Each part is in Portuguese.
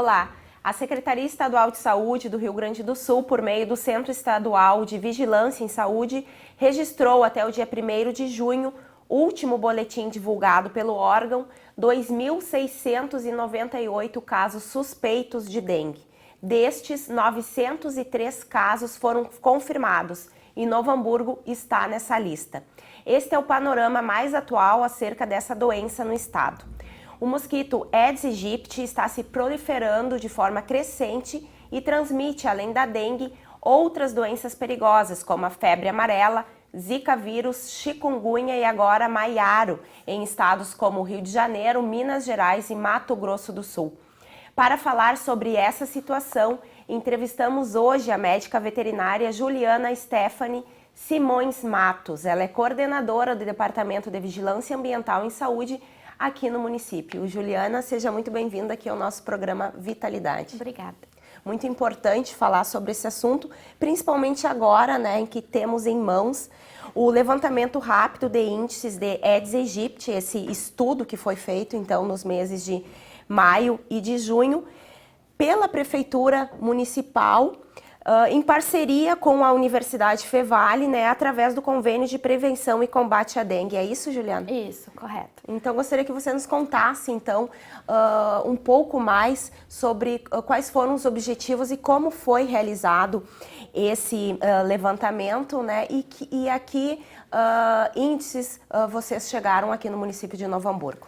Olá! A Secretaria Estadual de Saúde do Rio Grande do Sul, por meio do Centro Estadual de Vigilância em Saúde, registrou até o dia 1º de junho, último boletim divulgado pelo órgão, 2.698 casos suspeitos de dengue. Destes, 903 casos foram confirmados e Novo Hamburgo está nessa lista. Este é o panorama mais atual acerca dessa doença no estado. O mosquito Aedes aegypti está se proliferando de forma crescente e transmite, além da dengue, outras doenças perigosas, como a febre amarela, Zika vírus, chikungunya e agora maiaro, em estados como Rio de Janeiro, Minas Gerais e Mato Grosso do Sul. Para falar sobre essa situação, entrevistamos hoje a médica veterinária Juliana Stephanie Simões Matos. Ela é coordenadora do Departamento de Vigilância Ambiental em Saúde aqui no município. Juliana, seja muito bem-vinda aqui ao nosso programa Vitalidade. Obrigada. Muito importante falar sobre esse assunto, principalmente agora, né, em que temos em mãos o levantamento rápido de índices de Aedes aegypti, esse estudo que foi feito, então, nos meses de maio e de junho, pela Prefeitura Municipal, em parceria com a Universidade Fevale, né, através do Convênio de Prevenção e Combate à Dengue. É isso, Juliana? Isso, correto. Então, gostaria que você nos contasse, então, um pouco mais sobre quais foram os objetivos e como foi realizado esse levantamento, né, e a que índices vocês chegaram aqui no município de Novo Hamburgo.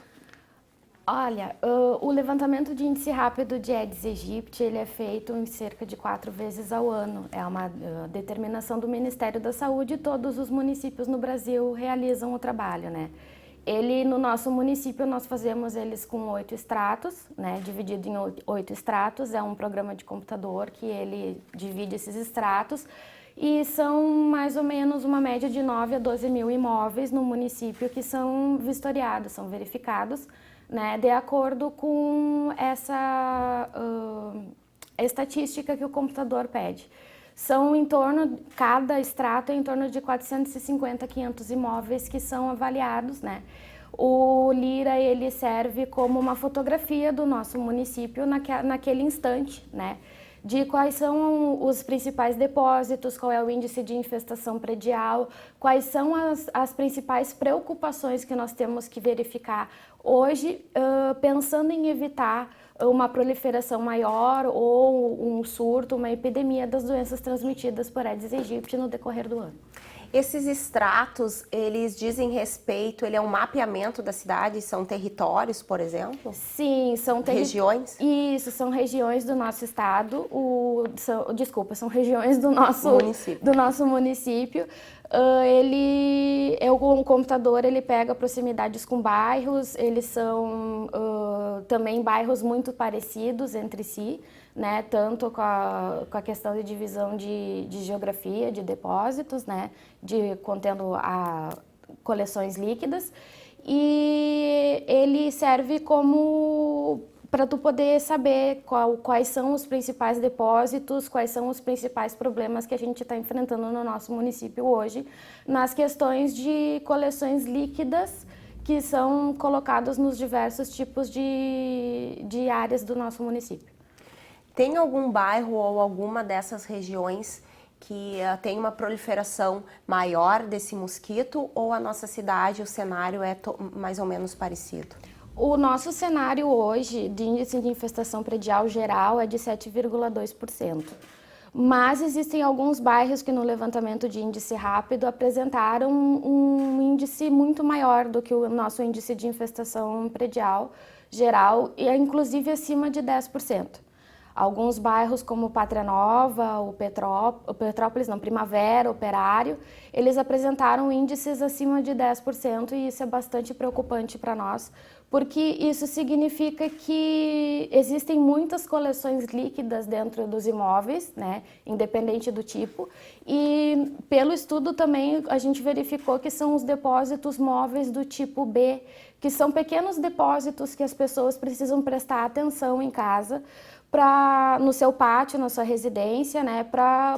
Olha, o levantamento de índice rápido de Aedes aegypti, ele é feito em cerca de 4 vezes ao ano. É uma determinação do Ministério da Saúde e todos os municípios no Brasil realizam o trabalho, né? No nosso município, nós fazemos eles com 8 extratos, né? Dividido em 8 extratos, é um programa de computador que ele divide esses extratos e são mais ou menos uma média de 9 a 12 mil imóveis no município que são vistoriados, são verificados, né, de acordo com essa estatística que o computador pede. São cada extrato é em torno de 450 a 500 imóveis que são avaliados, né? O Lira, ele serve como uma fotografia do nosso município naquele instante, né? De quais são os principais depósitos, qual é o índice de infestação predial, quais são as principais preocupações que nós temos que verificar hoje, pensando em evitar uma proliferação maior ou um surto, uma epidemia das doenças transmitidas por Aedes aegypti no decorrer do ano. Esses extratos, eles dizem respeito, ele é um mapeamento da cidade, são territórios, por exemplo? Sim, são regiões? Isso, são regiões do nosso estado, são regiões do nosso município. O computador, ele pega proximidades com bairros, eles são também bairros muito parecidos entre si, né, tanto com a questão de divisão de geografia, de depósitos, né, contendo coleções líquidas, e ele serve como para tu poder saber quais são os principais depósitos, quais são os principais problemas que a gente está enfrentando no nosso município hoje, nas questões de coleções líquidas que são colocadas nos diversos tipos de áreas do nosso município. Tem algum bairro ou alguma dessas regiões que tem uma proliferação maior desse mosquito, ou a nossa cidade, o cenário é mais ou menos parecido? O nosso cenário hoje de índice de infestação predial geral é de 7,2%. Mas existem alguns bairros que no levantamento de índice rápido apresentaram um índice muito maior do que o nosso índice de infestação predial geral, e inclusive acima de 10%. Alguns bairros como Pátria Nova, Primavera, Operário, eles apresentaram índices acima de 10% e isso é bastante preocupante para nós, porque isso significa que existem muitas coleções líquidas dentro dos imóveis, né, independente do tipo, e pelo estudo também a gente verificou que são os depósitos móveis do tipo B, que são pequenos depósitos que as pessoas precisam prestar atenção em casa, no seu pátio, na sua residência, né,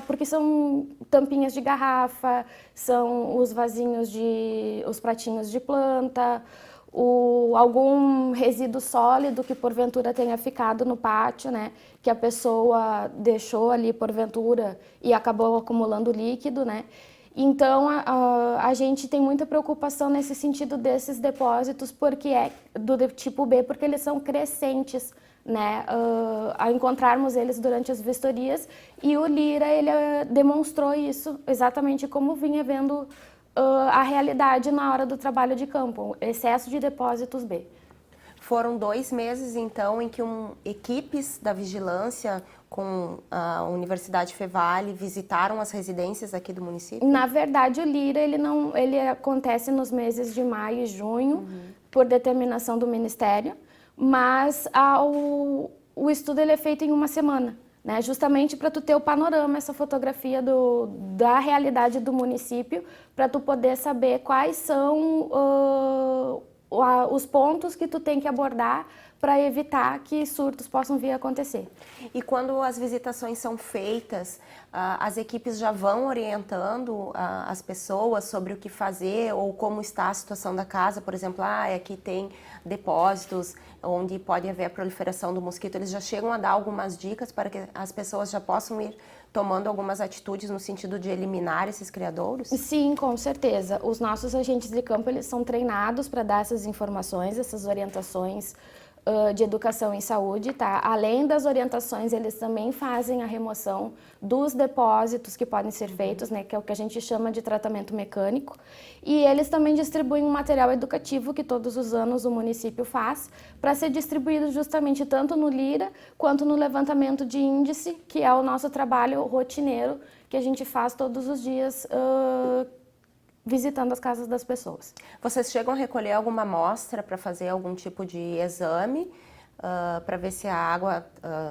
porque são tampinhas de garrafa, são os vasinhos os pratinhos de planta, algum resíduo sólido que porventura tenha ficado no pátio, né, que a pessoa deixou ali porventura e acabou acumulando líquido, né. Então a gente tem muita preocupação nesse sentido desses depósitos, porque é do tipo B, porque eles são crescentes, né, a encontrarmos eles durante as vistorias, e o Lira ele demonstrou isso exatamente como vinha vendo a realidade na hora do trabalho de campo, excesso de depósitos B. Foram 2 meses, então, em que equipes da vigilância com a Universidade Fevale visitaram as residências aqui do município? Na verdade, o Lira ele acontece nos meses de maio e junho, por determinação do Ministério, mas o estudo ele é feito em uma semana, né? Justamente para tu ter o panorama, essa fotografia da realidade do município, para tu poder saber quais são os pontos que tu tem que abordar para evitar que surtos possam vir a acontecer. E quando as visitações são feitas, as equipes já vão orientando as pessoas sobre o que fazer ou como está a situação da casa? Por exemplo, aqui tem depósitos onde pode haver a proliferação do mosquito. Eles já chegam a dar algumas dicas para que as pessoas já possam ir tomando algumas atitudes no sentido de eliminar esses criadouros? Sim, com certeza. Os nossos agentes de campo eles são treinados para dar essas informações, essas orientações de educação em saúde, tá? Além das orientações, eles também fazem a remoção dos depósitos que podem ser feitos, né? Que é o que a gente chama de tratamento mecânico. E eles também distribuem um material educativo que todos os anos o município faz para ser distribuído justamente tanto no Lira quanto no levantamento de índice, que é o nosso trabalho rotineiro que a gente faz todos os dias visitando as casas das pessoas. Vocês chegam a recolher alguma amostra para fazer algum tipo de exame para ver se a água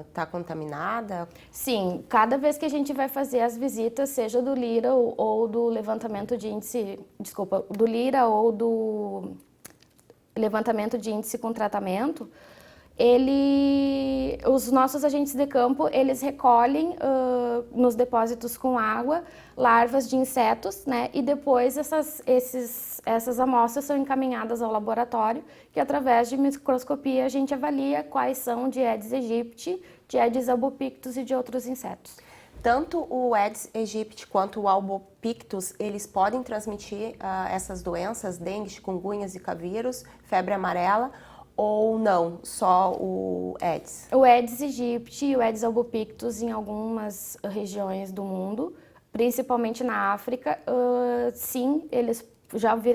está contaminada? Sim, cada vez que a gente vai fazer as visitas, seja do Lira ou do levantamento de índice, do Lira ou do levantamento de índice com tratamento, os nossos agentes de campo, eles recolhem nos depósitos com água larvas de insetos, né? E depois essas amostras são encaminhadas ao laboratório, que através de microscopia a gente avalia quais são de Aedes aegypti, de Aedes albopictus e de outros insetos. Tanto o Aedes aegypti quanto o albopictus, eles podem transmitir essas doenças, dengue, chikungunya, zika vírus, febre amarela, ou não, só o Aedes? O Aedes aegypti e o Aedes albopictus em algumas regiões do mundo, principalmente na África, sim,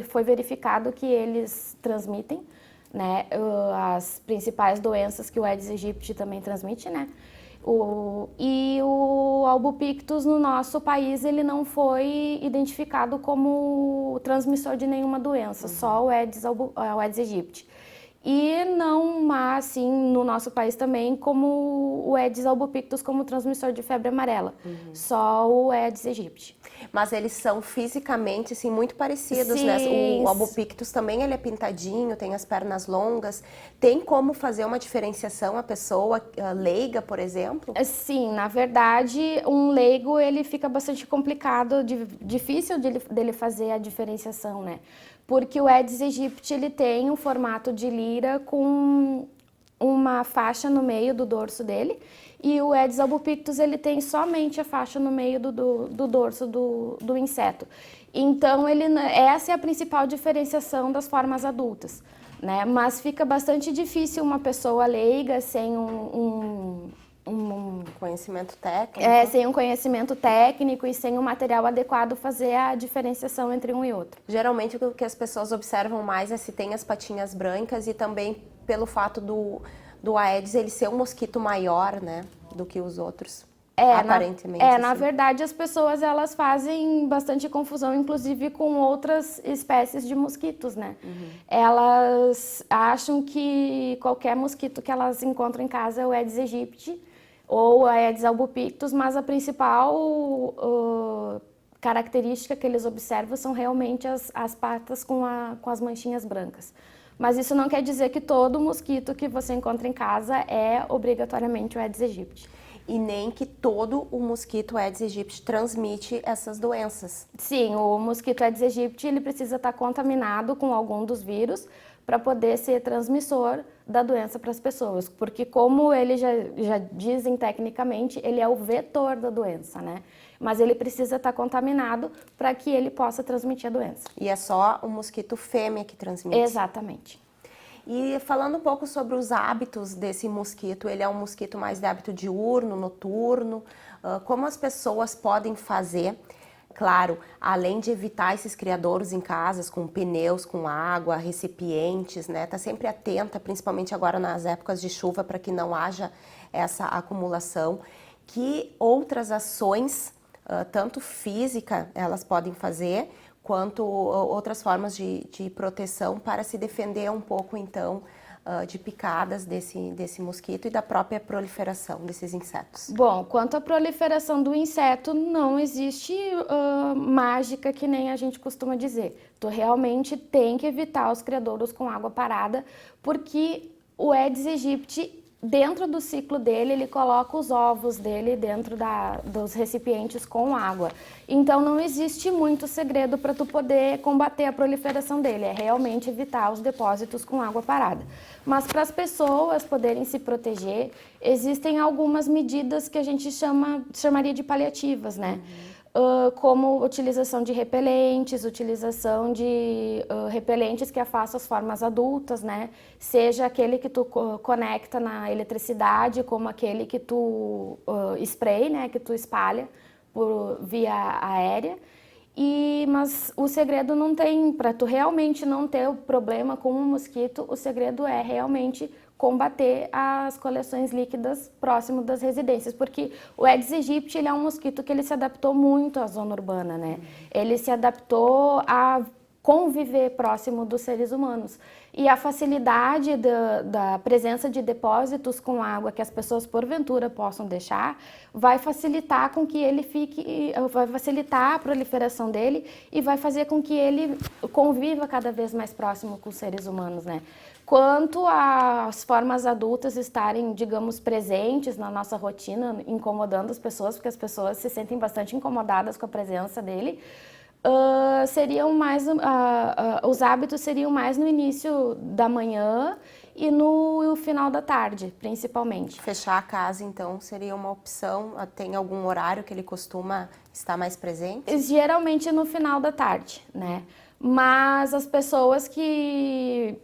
foi verificado que eles transmitem, né, as principais doenças que o Aedes aegypti também transmite, né? E o albopictus no nosso país ele não foi identificado como transmissor de nenhuma doença, só o Aedes aegypti. E não há, assim, no nosso país também, como o Aedes albopictus como transmissor de febre amarela. Só o Aedes aegypti. Mas eles são fisicamente, assim, muito parecidos, Sim. né? O albopictus também, ele é pintadinho, tem as pernas longas. Tem como fazer uma diferenciação a pessoa leiga, por exemplo? Sim, na verdade, um leigo, ele fica bastante complicado, difícil dele fazer a diferenciação, né? Porque o Aedes aegypti, ele tem um formato de lira com uma faixa no meio do dorso dele, e o Aedes albopictus, ele tem somente a faixa no meio do dorso do inseto. Então, essa é a principal diferenciação das formas adultas, né? Mas fica bastante difícil uma pessoa leiga sem um conhecimento técnico. Sem um conhecimento técnico e sem um material adequado fazer a diferenciação entre um e outro. Geralmente o que as pessoas observam mais é se tem as patinhas brancas e também pelo fato do Aedes ele ser um mosquito maior, né, do que os outros. Aparentemente. Na verdade, as pessoas elas fazem bastante confusão, inclusive com outras espécies de mosquitos, né? Elas acham que qualquer mosquito que elas encontram em casa é o Aedes aegypti ou a Aedes albopictus, mas a principal característica que eles observam são realmente as patas com as manchinhas brancas. Mas isso não quer dizer que todo mosquito que você encontra em casa é obrigatoriamente o Aedes aegypti. E nem que todo o mosquito Aedes aegypti transmite essas doenças. Sim, o mosquito Aedes aegypti ele precisa estar contaminado com algum dos vírus para poder ser transmissor da doença para as pessoas, porque como ele já dizem tecnicamente, ele é o vetor da doença, né? Mas ele precisa estar contaminado para que ele possa transmitir a doença. E é só o mosquito fêmea que transmite? Exatamente. E falando um pouco sobre os hábitos desse mosquito, ele é um mosquito mais de hábito diurno, noturno, como as pessoas podem fazer, claro, além de evitar esses criadouros em casas com pneus, com água, recipientes, né? Tá sempre atenta, principalmente agora nas épocas de chuva, para que não haja essa acumulação. Que outras ações, tanto física, elas podem fazer, quanto outras formas de proteção para se defender um pouco, então, de picadas desse mosquito e da própria proliferação desses insetos? Bom, quanto à proliferação do inseto, não existe mágica que nem a gente costuma dizer. Tu realmente tem que evitar os criadouros com água parada, porque o Aedes aegypti, dentro do ciclo dele, ele coloca os ovos dele dentro dos recipientes com água. Então não existe muito segredo para tu poder combater a proliferação dele, é realmente evitar os depósitos com água parada. Mas para as pessoas poderem se proteger, existem algumas medidas que a gente chamaria de paliativas, né? Como utilização de repelentes, utilização de repelentes que afastam as formas adultas, né? Seja aquele que tu conecta na eletricidade, como aquele que tu spray, né? Que tu espalha por via aérea. Mas o segredo não tem, para tu realmente não ter o problema com o mosquito, o segredo é realmente combater as coleções líquidas próximo das residências, porque o Aedes aegypti, ele é um mosquito que ele se adaptou muito à zona urbana, né? Ele se adaptou a conviver próximo dos seres humanos. E a facilidade da presença de depósitos com água que as pessoas porventura possam deixar vai facilitar com que ele vai facilitar a proliferação dele e vai fazer com que ele conviva cada vez mais próximo com os seres humanos, né? Quanto às formas adultas estarem, digamos, presentes na nossa rotina, incomodando as pessoas, porque as pessoas se sentem bastante incomodadas com a presença dele, os hábitos seriam mais no início da manhã e no final da tarde, principalmente. Fechar a casa, então, seria uma opção? Tem algum horário que ele costuma estar mais presente? Geralmente no final da tarde, né? Mas as pessoas que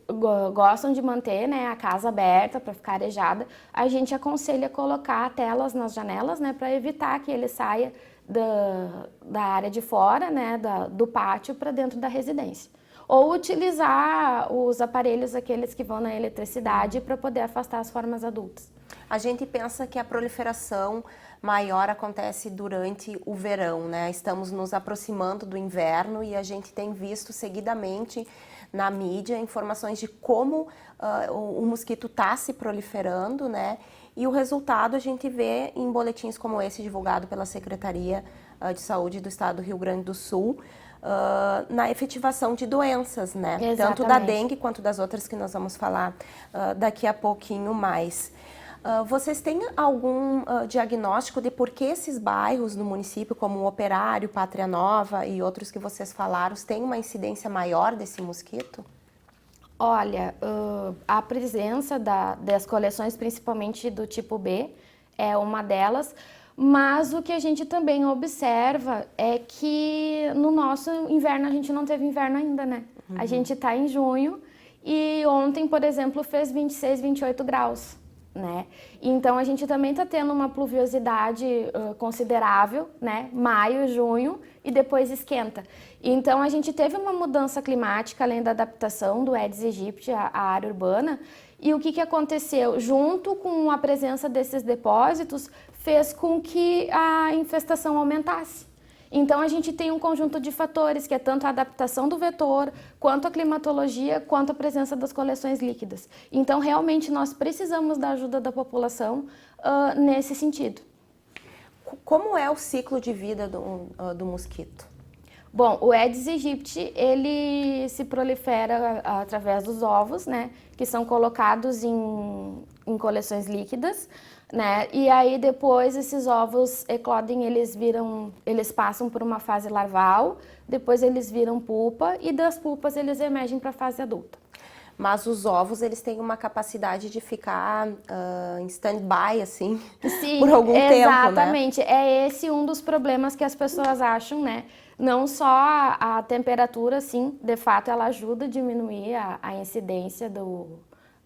gostam de manter, né, a casa aberta para ficar arejada, a gente aconselha colocar telas nas janelas, né, para evitar que ele saia da área de fora, né, do pátio para dentro da residência. Ou utilizar os aparelhos, aqueles que vão na eletricidade, para poder afastar as formas adultas. A gente pensa que a proliferação maior acontece durante o verão, né? Estamos nos aproximando do inverno e a gente tem visto seguidamente na mídia informações de como o mosquito está se proliferando, né? E o resultado a gente vê em boletins como esse divulgado pela Secretaria de Saúde do Estado do Rio Grande do Sul, na efetivação de doenças, né? Exatamente. Tanto da dengue quanto das outras que nós vamos falar daqui a pouquinho mais. Vocês têm algum diagnóstico de por que esses bairros no município, como o Operário, Pátria Nova e outros que vocês falaram, têm uma incidência maior desse mosquito? Olha, a presença das coleções, principalmente do tipo B, é uma delas, mas o que a gente também observa é que no nosso inverno, a gente não teve inverno ainda, né? Uhum. A gente está em junho e ontem, por exemplo, fez 26, 28 graus. Né? Então a gente também está tendo uma pluviosidade considerável, né? Maio, junho e depois esquenta. Então a gente teve uma mudança climática além da adaptação do Aedes aegypti à área urbana. E o que aconteceu? Junto com a presença desses depósitos, fez com que a infestação aumentasse. Então a gente tem um conjunto de fatores, que é tanto a adaptação do vetor, quanto a climatologia, quanto a presença das coleções líquidas. Então realmente nós precisamos da ajuda da população nesse sentido. Como é o ciclo de vida do mosquito? Bom, o Aedes aegypti, ele se prolifera através dos ovos, né, que são colocados em coleções líquidas, né, e aí depois esses ovos eclodem, eles passam por uma fase larval, depois eles viram pupa e das pupas eles emergem para a fase adulta. mas os ovos, eles têm uma capacidade de ficar em stand-by, assim, Sim, por algum tempo, né? exatamente. É esse um dos problemas que as pessoas acham, né? Não só a temperatura, sim, de fato, ela ajuda a diminuir a incidência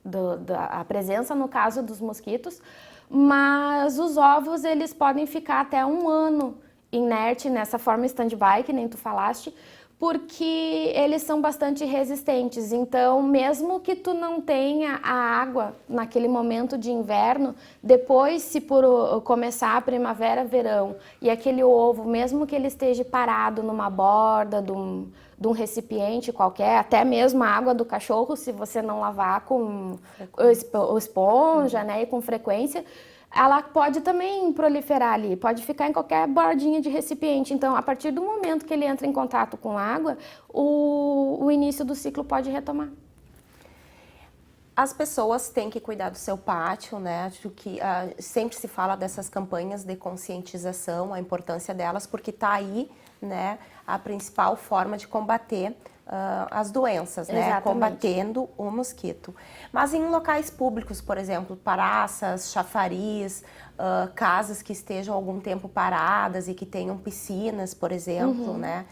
da presença, no caso dos mosquitos, mas os ovos, eles podem ficar até 1 ano inerte nessa forma stand-by, que nem tu falaste, porque eles são bastante resistentes. Então, mesmo que tu não tenha a água naquele momento de inverno, depois, se por começar a primavera, verão, e aquele ovo, mesmo que ele esteja parado numa borda de um recipiente qualquer, até mesmo a água do cachorro, se você não lavar com esponja, né, e com frequência, ela pode também proliferar ali, pode ficar em qualquer bordinha de recipiente. Então, a partir do momento que ele entra em contato com água, o início do ciclo pode retomar. As pessoas têm que cuidar do seu pátio, né? Acho que sempre se fala dessas campanhas de conscientização, a importância delas, porque está aí, né, a principal forma de combater as doenças, né? Exatamente. Combatendo o mosquito. Mas em locais públicos, por exemplo, praças, chafariz, casas que estejam algum tempo paradas e que tenham piscinas, por exemplo, né?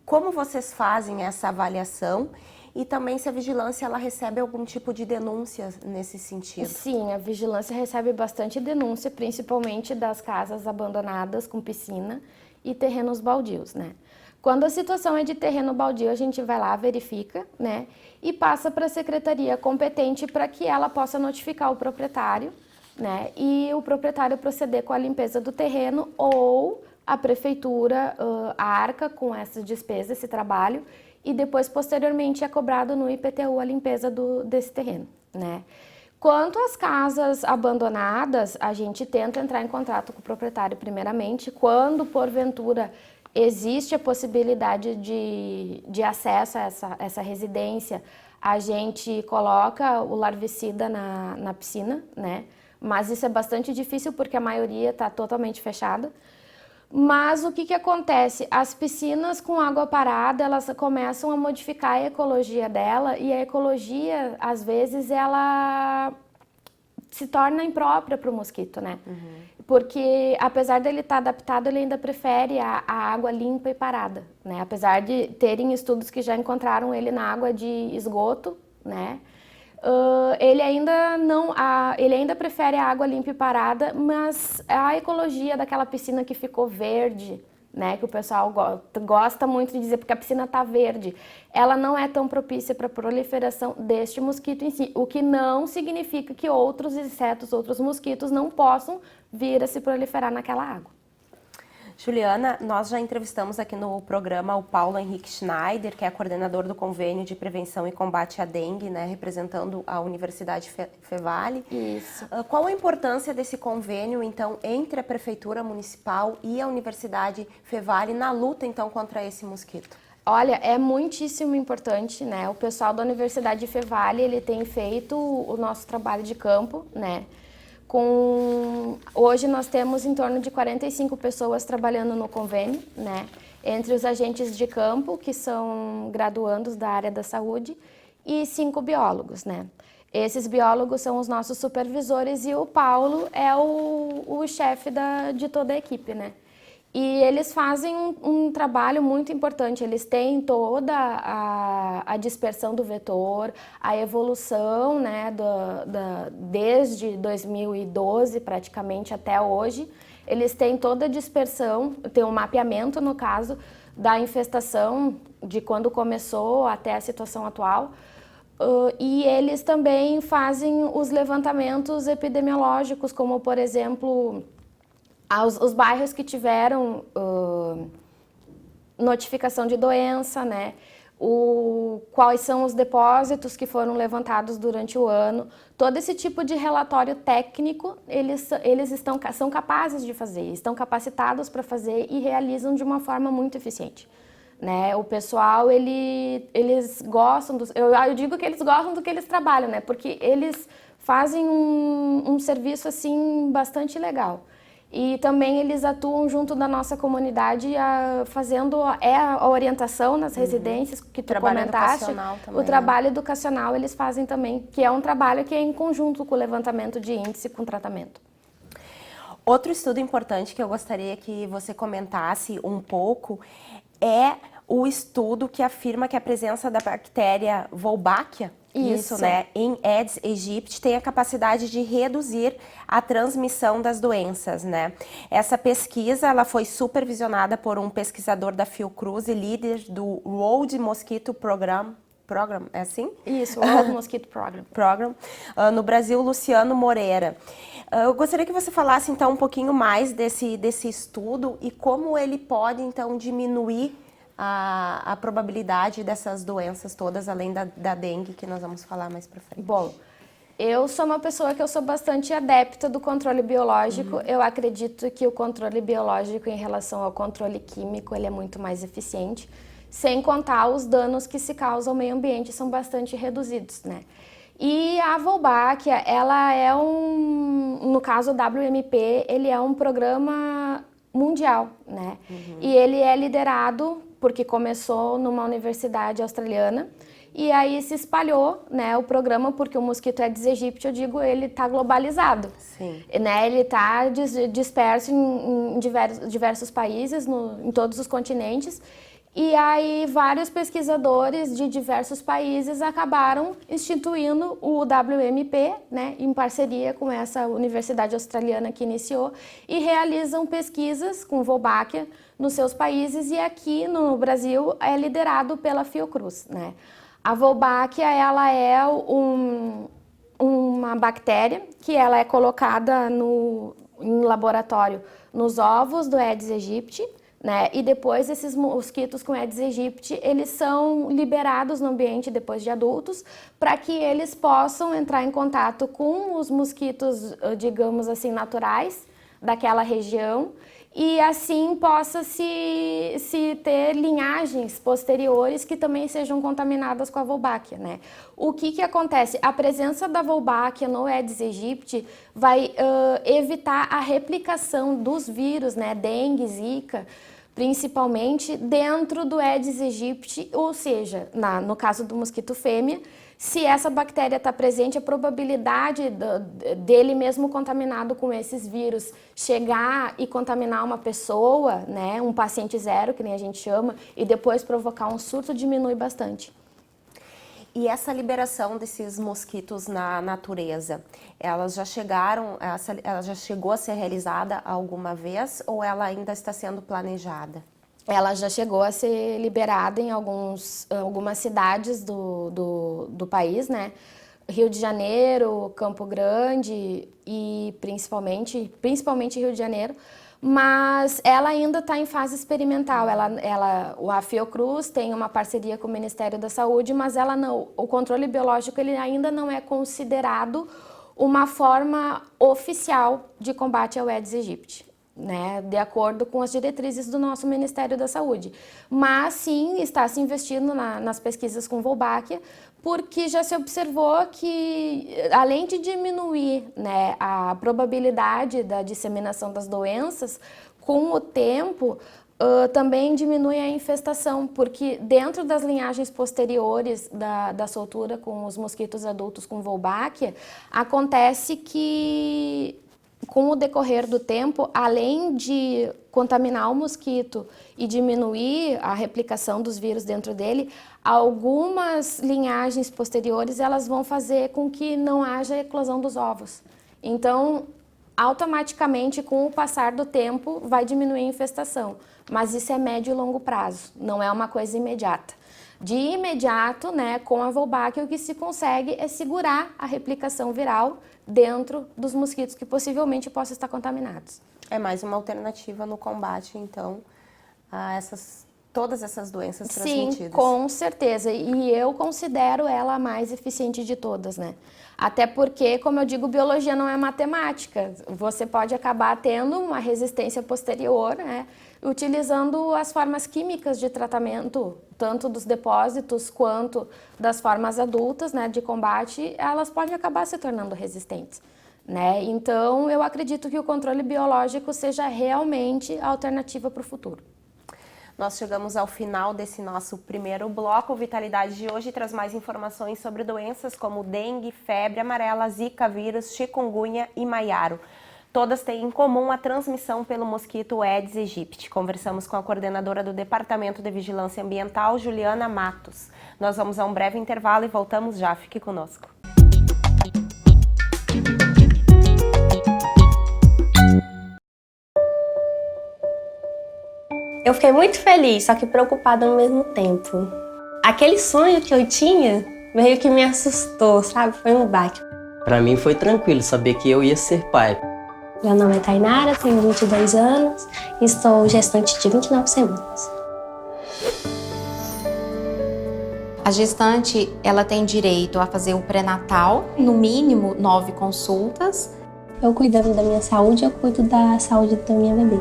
Como vocês fazem essa avaliação? E também se a vigilância ela recebe algum tipo de denúncia nesse sentido? Sim, a vigilância recebe bastante denúncia, principalmente das casas abandonadas com piscina e terrenos baldios, né? Quando a situação é de terreno baldio, a gente vai lá, verifica, né? E passa para a secretaria competente para que ela possa notificar o proprietário, né? E o proprietário proceder com a limpeza do terreno ou a prefeitura arca com essa despesa, esse trabalho, e depois, posteriormente, é cobrado no IPTU a limpeza desse terreno, né? Quanto às casas abandonadas, a gente tenta entrar em contato com o proprietário primeiramente. Quando, porventura, existe a possibilidade de acesso a essa residência, a gente coloca o larvicida na piscina, né? Mas isso é bastante difícil porque a maioria está totalmente fechada. Mas o que acontece? As piscinas com água parada, elas começam a modificar a ecologia dela e a ecologia, às vezes, ela se torna imprópria para o mosquito, né? Porque, apesar dele estar adaptado, ele ainda prefere a água limpa e parada, né? Apesar de terem estudos que já encontraram ele na água de esgoto, né? Ele ainda prefere a água limpa e parada, mas a ecologia daquela piscina que ficou verde, né, que o pessoal gosta muito de dizer porque a piscina está verde, ela não é tão propícia para a proliferação deste mosquito em si, o que não significa que outros insetos, outros mosquitos não possam vir a se proliferar naquela água. Juliana, nós já entrevistamos aqui no programa o Paulo Henrique Schneider, que é coordenador do Convênio de Prevenção e Combate à Dengue, né, representando a Universidade Fevale. Isso. Qual a importância desse convênio, então, entre a Prefeitura Municipal e a Universidade Fevale na luta, então, contra esse mosquito? Olha, é muitíssimo importante, né? O pessoal da Universidade Fevale, ele tem feito o nosso trabalho de campo, né? Hoje nós temos em torno de 45 pessoas trabalhando no convênio, né? Entre os agentes de campo, que são graduandos da área da saúde, e 5 biólogos, né? Esses biólogos são os nossos supervisores e o Paulo é o chefe de toda a equipe, né? E eles fazem um trabalho muito importante, eles têm toda a dispersão do vetor, a evolução, né, desde 2012 praticamente até hoje, eles têm toda a dispersão, tem um mapeamento no caso da infestação de quando começou até a situação atual, e eles também fazem os levantamentos epidemiológicos, como por exemplo os bairros que tiveram notificação de doença, né? Quais são os depósitos que foram levantados durante o ano. Todo esse tipo de relatório técnico, eles são capazes de fazer, estão capacitados para fazer e realizam de uma forma muito eficiente. Né? O pessoal, eles gostam, eu digo que eles gostam do que eles trabalham, né? Porque eles fazem um serviço assim bastante legal. E também eles atuam junto da nossa comunidade fazendo a orientação nas residências que tu Trabalho comentaste. educacional também, O trabalho educacional eles fazem também, que é um trabalho que é em conjunto com o levantamento de índice com tratamento. Outro estudo importante que eu gostaria que você comentasse um pouco é o estudo que afirma que a presença da bactéria Wolbachia, isso, né, em Aedes aegypti, tem a capacidade de reduzir a transmissão das doenças, né? Essa pesquisa, ela foi supervisionada por um pesquisador da Fiocruz e líder do World Mosquito Program, é assim? Isso, World Mosquito Program. No Brasil, Luciano Moreira. Eu gostaria que você falasse, então, um pouquinho mais desse estudo e como ele pode, então, diminuir a probabilidade dessas doenças todas, além da dengue, que nós vamos falar mais pra frente. Bom, eu sou uma pessoa que eu sou bastante adepta do controle biológico. Eu acredito que o controle biológico em relação ao controle químico, ele é muito mais eficiente, sem contar os danos que se causam ao meio ambiente, são bastante reduzidos, né? E a Wolbachia, ela é no caso o WMP, ele é um programa mundial, né? E ele é liderado porque começou numa universidade australiana e aí se espalhou, né, o programa, porque o mosquito Aedes aegypti, eu digo, ele está globalizado. Sim. Né? Ele está disperso em diversos países, em todos os continentes. E aí vários pesquisadores de diversos países acabaram instituindo o WMP, né, em parceria com essa universidade australiana que iniciou, e realizam pesquisas com Wolbachia nos seus países, e aqui no Brasil é liderado pela Fiocruz, né? A Wolbachia, ela é uma bactéria que ela é colocada em laboratório nos ovos do Aedes aegypti, né? E depois esses mosquitos com Aedes aegypti, eles são liberados no ambiente depois de adultos, para que eles possam entrar em contato com os mosquitos, digamos assim, naturais daquela região, e assim possa se ter linhagens posteriores que também sejam contaminadas com a Wolbachia, né? O que acontece? A presença da Wolbachia no Aedes aegypti vai evitar a replicação dos vírus, né? Dengue, Zika, principalmente dentro do Aedes aegypti, ou seja, no caso do mosquito fêmea, se essa bactéria está presente, a probabilidade dele mesmo contaminado com esses vírus chegar e contaminar uma pessoa, né, um paciente zero, que nem a gente chama, e depois provocar um surto diminui bastante. E essa liberação desses mosquitos na natureza, ela já chegou a ser realizada alguma vez ou ela ainda está sendo planejada? Ela já chegou a ser liberada em algumas cidades do país, né? Rio de Janeiro, Campo Grande e principalmente Rio de Janeiro, mas ela ainda está em fase experimental. A Fiocruz tem uma parceria com o Ministério da Saúde, mas o controle biológico ele ainda não é considerado uma forma oficial de combate ao Aedes aegypti, né, de acordo com as diretrizes do nosso Ministério da Saúde. Mas sim, está se investindo nas pesquisas com Wolbachia, porque já se observou que, além de diminuir, né, a probabilidade da disseminação das doenças, com o tempo também diminui a infestação, porque dentro das linhagens posteriores da soltura com os mosquitos adultos com Wolbachia, acontece que com o decorrer do tempo, além de contaminar o mosquito e diminuir a replicação dos vírus dentro dele, algumas linhagens posteriores elas vão fazer com que não haja eclosão dos ovos. Então, automaticamente, com o passar do tempo, vai diminuir a infestação. Mas isso é médio e longo prazo, não é uma coisa imediata. De imediato, né, com a Wolbachia, o que se consegue é segurar a replicação viral dentro dos mosquitos que possivelmente possam estar contaminados. É mais uma alternativa no combate, então, a todas essas doenças transmitidas. Sim, com certeza. E eu considero ela a mais eficiente de todas, né? Até porque, como eu digo, biologia não é matemática. Você pode acabar tendo uma resistência posterior, né, utilizando as formas químicas de tratamento, tanto dos depósitos quanto das formas adultas, né, de combate, elas podem acabar se tornando resistentes, né? Então, eu acredito que o controle biológico seja realmente a alternativa para o futuro. Nós chegamos ao final desse nosso primeiro bloco. O Vitalidade de hoje traz mais informações sobre doenças como dengue, febre amarela, zika vírus, chikungunya e maiaro. Todas têm em comum a transmissão pelo mosquito Aedes aegypti. Conversamos com a coordenadora do Departamento de Vigilância Ambiental, Juliana Matos. Nós vamos a um breve intervalo e voltamos já. Fique conosco. Eu fiquei muito feliz, só que preocupada ao mesmo tempo. Aquele sonho que eu tinha meio que me assustou, sabe? Foi um baque. Para mim foi tranquilo saber que eu ia ser pai. Meu nome é Tainara, tenho 22 anos e estou gestante de 29 semanas. A gestante, ela tem direito a fazer o pré-natal, no mínimo 9 consultas. Eu cuidando da minha saúde, eu cuido da saúde da minha bebê.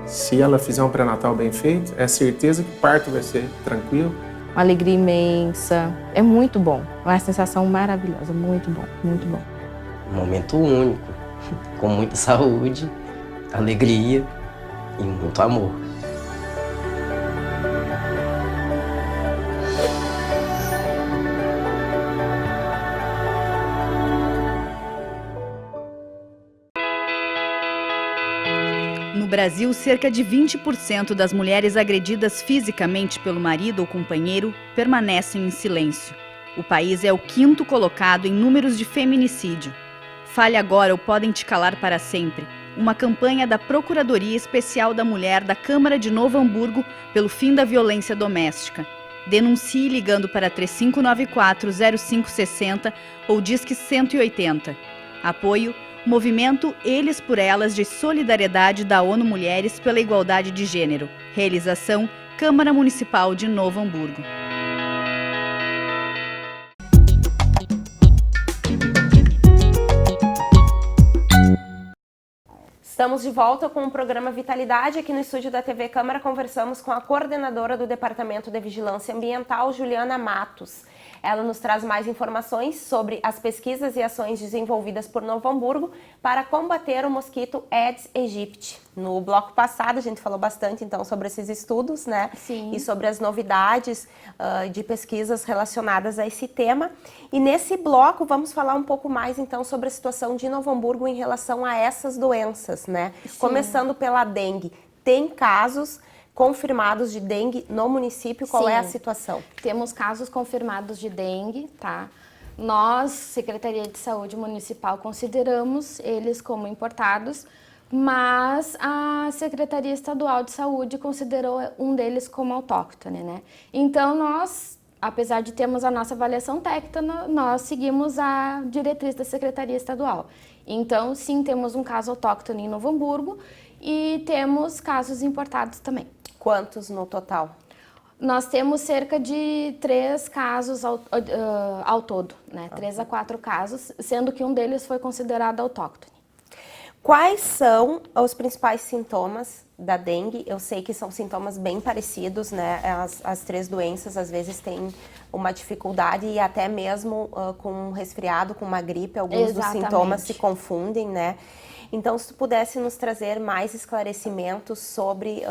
Se ela fizer um pré-natal bem feito, é certeza que o parto vai ser tranquilo. Uma alegria imensa, é muito bom, uma sensação maravilhosa, muito bom, muito bom. Um momento único, com muita saúde, alegria e muito amor. No Brasil, cerca de 20% das mulheres agredidas fisicamente pelo marido ou companheiro permanecem em silêncio. O país é o 5º colocado em números de feminicídio. Fale agora ou podem te calar para sempre. Uma campanha da Procuradoria Especial da Mulher da Câmara de Novo Hamburgo pelo fim da violência doméstica. Denuncie ligando para 3594-0560 ou Disque 180. Apoio Movimento Eles por Elas de Solidariedade da ONU Mulheres pela Igualdade de Gênero. Realização Câmara Municipal de Novo Hamburgo. Estamos de volta com o programa Vitalidade. Aqui no estúdio da TV Câmara conversamos com a coordenadora do Departamento de Vigilância Ambiental, Juliana Matos. Ela nos traz mais informações sobre as pesquisas e ações desenvolvidas por Novo Hamburgo para combater o mosquito Aedes aegypti. No bloco passado a gente falou bastante então sobre esses estudos, né? Sim. E sobre as novidades de pesquisas relacionadas a esse tema. E nesse bloco vamos falar um pouco mais então sobre a situação de Novo Hamburgo em relação a essas doenças, né? Sim. Começando pela dengue. Tem casos confirmados de dengue no município, qual é a situação? Temos casos confirmados de dengue, tá? Nós, Secretaria de Saúde Municipal, consideramos eles como importados, mas a Secretaria Estadual de Saúde considerou um deles como autóctone, né? Então nós, apesar de termos a nossa avaliação técnica, nós seguimos a diretriz da Secretaria Estadual. Então, sim, temos um caso autóctone em Novo Hamburgo e temos casos importados também. Quantos no total? Nós temos cerca de 3 casos ao todo, né? 3 a 4 casos, sendo que um deles foi considerado autóctone. Quais são os principais sintomas da dengue? Eu sei que são sintomas bem parecidos, né? As 3 doenças às vezes têm uma dificuldade e até mesmo com um resfriado, com uma gripe, alguns dos sintomas se confundem, né? Então, se tu pudesse nos trazer mais esclarecimentos sobre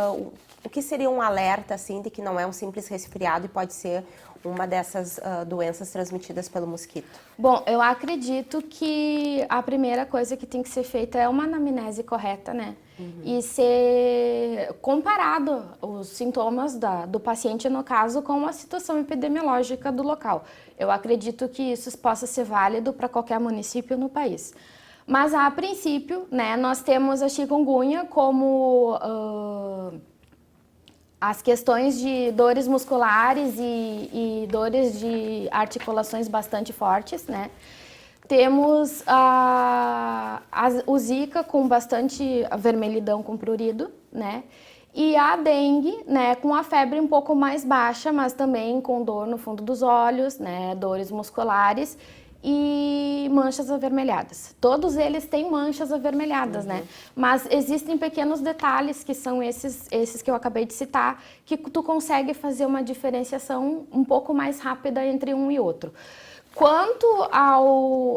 o que seria um alerta, assim, de que não é um simples resfriado e pode ser uma dessas doenças transmitidas pelo mosquito? Bom, eu acredito que a primeira coisa que tem que ser feita é uma anamnese correta, né? E ser comparado os sintomas do paciente, no caso, com a situação epidemiológica do local. Eu acredito que isso possa ser válido para qualquer município no país. Mas, a princípio, né, nós temos a chikungunya como as questões de dores musculares e dores de articulações bastante fortes, né? Temos o Zika com bastante vermelhidão com prurido, né? E a dengue, né, com a febre um pouco mais baixa, mas também com dor no fundo dos olhos, né, dores musculares e manchas avermelhadas. Todos eles têm manchas avermelhadas, né? Mas existem pequenos detalhes que são esses que eu acabei de citar, que tu consegue fazer uma diferenciação um pouco mais rápida entre um e outro. Quanto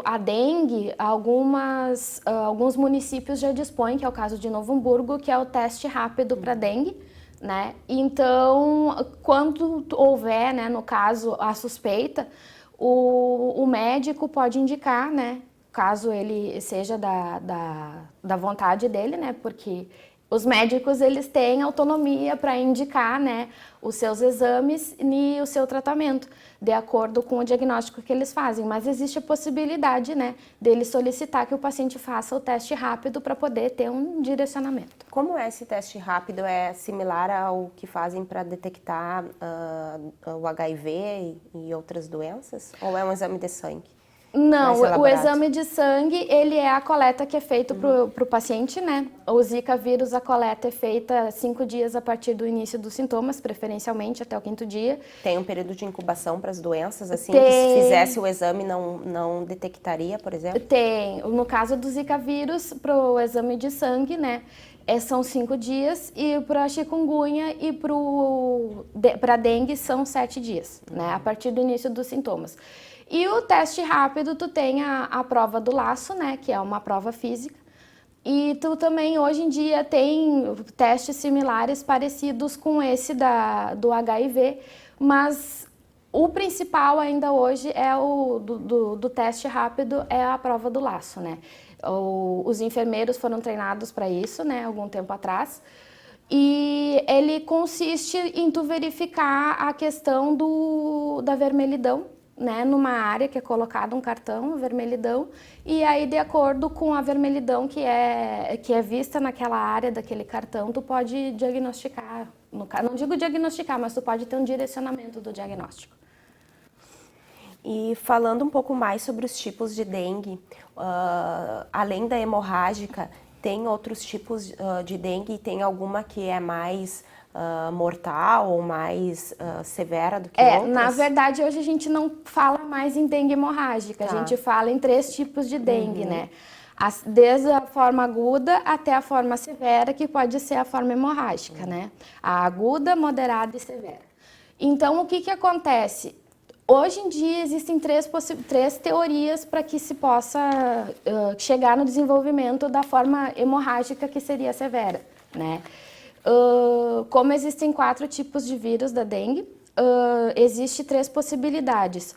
à dengue, alguns municípios já dispõem, que é o caso de Novo Hamburgo, que é o teste rápido para dengue, né? Então, quando houver, né, no caso, a suspeita, o médico pode indicar, né, caso ele seja da vontade dele, né, porque os médicos, eles têm autonomia para indicar, né, os seus exames e o seu tratamento, de acordo com o diagnóstico que eles fazem. Mas existe a possibilidade, né, dele solicitar que o paciente faça o teste rápido para poder ter um direcionamento. Como é esse teste rápido? É similar ao que fazem para detectar o HIV e outras doenças? Ou é um exame de sangue? Não, o exame de sangue, ele é a coleta que é feito para o paciente, né? O Zika vírus, a coleta é feita 5 dias a partir do início dos sintomas, preferencialmente até o 5º dia. Tem um período de incubação para as doenças, assim, que se fizesse o exame não detectaria, por exemplo? Tem. No caso do Zika vírus, para o exame de sangue, né? São 5 dias, e para a chikungunya e para a dengue são 7 dias, né? A partir do início dos sintomas. E o teste rápido, tu tem a prova do laço, né, que é uma prova física. E tu também, hoje em dia, tem testes similares, parecidos com esse do HIV, mas o principal ainda hoje é do teste rápido, é a prova do laço, né. Os enfermeiros foram treinados para isso, né, algum tempo atrás. E ele consiste em tu verificar a questão da vermelhidão, né, numa área que é colocado um cartão, vermelhidão, e aí de acordo com a vermelhidão que é vista naquela área daquele cartão, tu pode diagnosticar, não digo diagnosticar, mas tu pode ter um direcionamento do diagnóstico. E falando um pouco mais sobre os tipos de dengue, além da hemorrágica, tem outros tipos de dengue? Tem alguma que é mais mortal ou mais severa do que outras? Na verdade, hoje a gente não fala mais em dengue hemorrágica, a gente fala em 3 tipos de dengue, né? Desde a forma aguda até a forma severa, que pode ser a forma hemorrágica, né? A aguda, moderada e severa. Então, o que acontece? Hoje em dia existem 3 teorias para que se possa chegar no desenvolvimento da forma hemorrágica, que seria severa, né? Como existem 4 tipos de vírus da dengue, existe 3 possibilidades.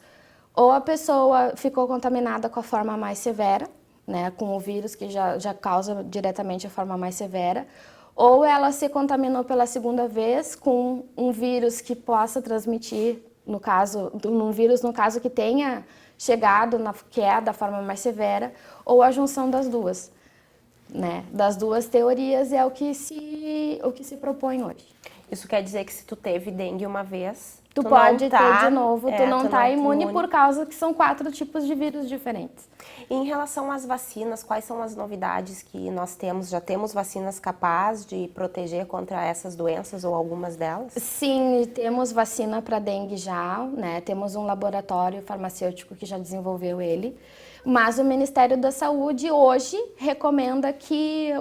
Ou a pessoa ficou contaminada com a forma mais severa, né, com o vírus que já causa diretamente a forma mais severa, ou ela se contaminou pela 2ª vez com um vírus que possa transmitir, no caso que tenha chegado, que é da forma mais severa, ou a junção das duas. Né? Das 2 teorias é o que se propõe hoje. Isso quer dizer que se tu teve dengue uma vez, tu pode ter de novo, tu não tá imune por causa que são 4 tipos de vírus diferentes. E em relação às vacinas, quais são as novidades que nós temos? Já temos vacinas capazes de proteger contra essas doenças ou algumas delas? Sim, temos vacina para dengue já, né? Temos um laboratório farmacêutico que já desenvolveu ele. Mas o Ministério da Saúde hoje recomenda que,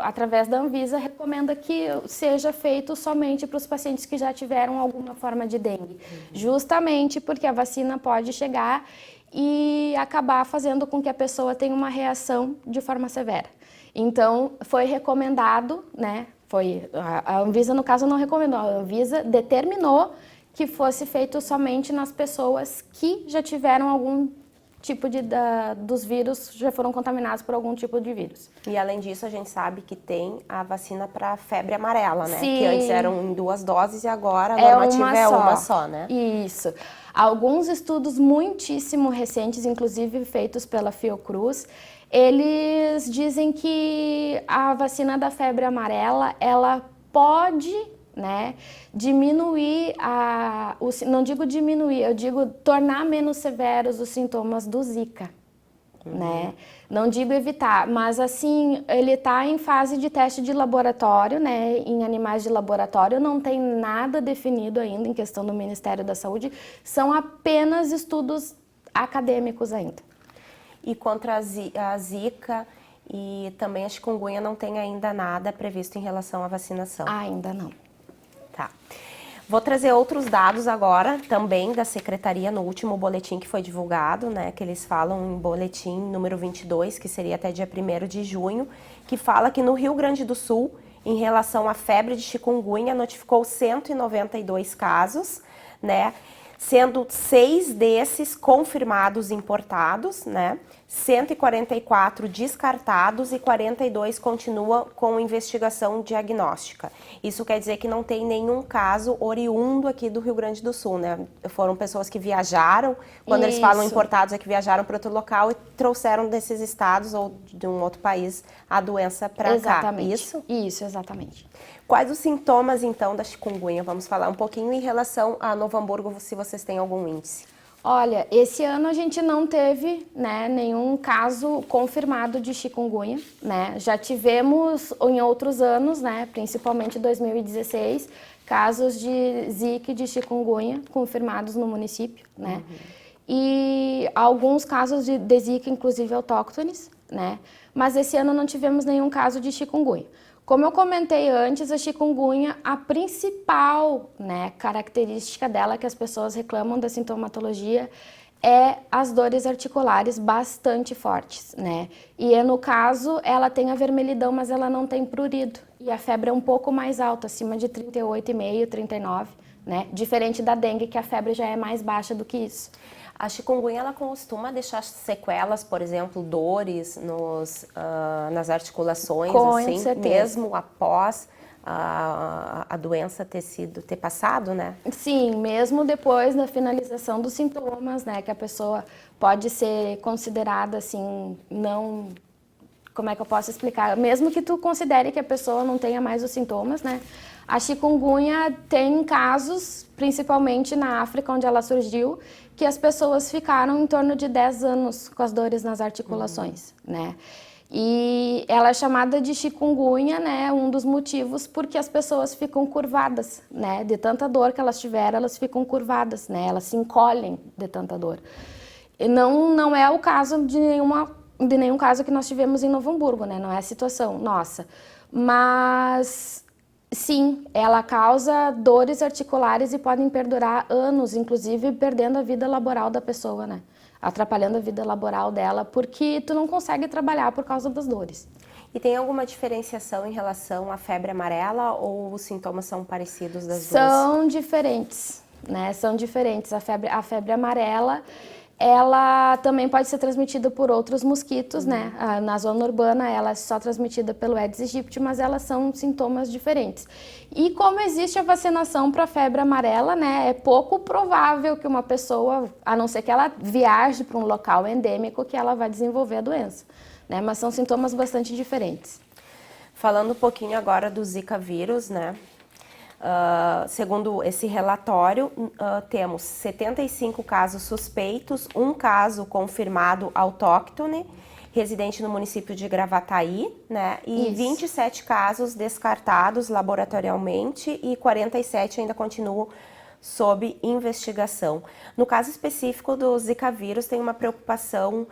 através da Anvisa, recomenda que seja feito somente para os pacientes que já tiveram alguma forma de dengue. Justamente porque a vacina pode chegar e acabar fazendo com que a pessoa tenha uma reação de forma severa. Então, foi recomendado, né? A Anvisa, no caso, não recomendou, a Anvisa determinou que fosse feito somente nas pessoas que já tiveram algum tipo dos vírus, já foram contaminados por algum tipo de vírus. E além disso, a gente sabe que tem a vacina para febre amarela, né? Sim. Que antes eram em 2 doses e agora a normativa é uma só, né? Isso. Alguns estudos muitíssimo recentes, inclusive feitos pela Fiocruz, eles dizem que a vacina da febre amarela, ela pode, né, diminuir, não digo diminuir, eu digo tornar menos severos os sintomas do Zika, né? Não digo evitar, mas assim, ele está em fase de teste de laboratório, né, em animais de laboratório, não tem nada definido ainda em questão do Ministério da Saúde, são apenas estudos acadêmicos ainda. E contra a Zika e também a chikungunya não tem ainda nada previsto em relação à vacinação? Ainda não. Tá. Vou trazer outros dados agora, também da Secretaria, no último boletim que foi divulgado, né, que eles falam em boletim número 22, que seria até dia 1º de junho, que fala que no Rio Grande do Sul, em relação à febre de chikungunya, notificou 192 casos, né, sendo 6 desses confirmados importados, né, 144 descartados e 42 continuam com investigação diagnóstica. Isso quer dizer que não tem nenhum caso oriundo aqui do Rio Grande do Sul, né? Foram pessoas que viajaram, quando eles falam importados é que viajaram para outro local e trouxeram desses estados ou de um outro país a doença para cá. Exatamente. Isso? Isso, exatamente. Quais os sintomas, então, da chikungunya? Vamos falar um pouquinho em relação a Novo Hamburgo, se vocês têm algum índice. Olha, esse ano a gente não teve, né, nenhum caso confirmado de chikungunya, né? Já tivemos em outros anos, né, principalmente 2016, casos de Zika e de chikungunya confirmados no município, né? E alguns casos de Zika, inclusive autóctones, né? Mas esse ano não tivemos nenhum caso de chikungunya. Como eu comentei antes, a chikungunya, a principal, né, característica dela que as pessoas reclamam da sintomatologia é as dores articulares bastante fortes, né? E no caso, ela tem a vermelhidão, mas ela não tem prurido. E a febre é um pouco mais alta, acima de 38,5, 39, né? Diferente da dengue, que a febre já é mais baixa do que isso. A chikungunya, ela costuma deixar sequelas, por exemplo, dores nas articulações, Com assim, certeza. mesmo após a doença ter passado, né? Sim, mesmo depois da finalização dos sintomas, né, que a pessoa pode ser considerada assim, não... Como é que eu posso explicar? Mesmo que tu considere que a pessoa não tenha mais os sintomas, né? A chikungunya tem casos, principalmente na África, onde ela surgiu, que as pessoas ficaram em torno de 10 anos com as dores nas articulações, né? E ela é chamada de chikungunya, né? Um dos motivos porque as pessoas ficam curvadas, né? De tanta dor que elas tiveram, elas ficam curvadas, né? Elas se encolhem de tanta dor. E não é o caso de nenhum caso que nós tivemos em Novo Hamburgo, né? Não é a situação nossa. Mas sim, ela causa dores articulares e podem perdurar anos, inclusive perdendo a vida laboral da pessoa, né? Atrapalhando a vida laboral dela, porque tu não consegue trabalhar por causa das dores. E tem alguma diferenciação em relação à febre amarela ou os sintomas são parecidos das duas? São diferentes, né? São diferentes. A febre amarela, ela também pode ser transmitida por outros mosquitos, né? Na zona urbana, ela é só transmitida pelo Aedes aegypti, mas elas são sintomas diferentes. E como existe a vacinação para a febre amarela, né? É pouco provável que uma pessoa, a não ser que ela viaje para um local endêmico, que ela vai desenvolver a doença, né? Mas são sintomas bastante diferentes. Falando um pouquinho agora do Zika vírus, né? Segundo esse relatório, temos 75 casos suspeitos, um caso confirmado autóctone, residente no município de Gravataí, né? E Isso. 27 casos descartados laboratorialmente e 47 ainda continuam sob investigação. No caso específico do Zika vírus, tem uma preocupação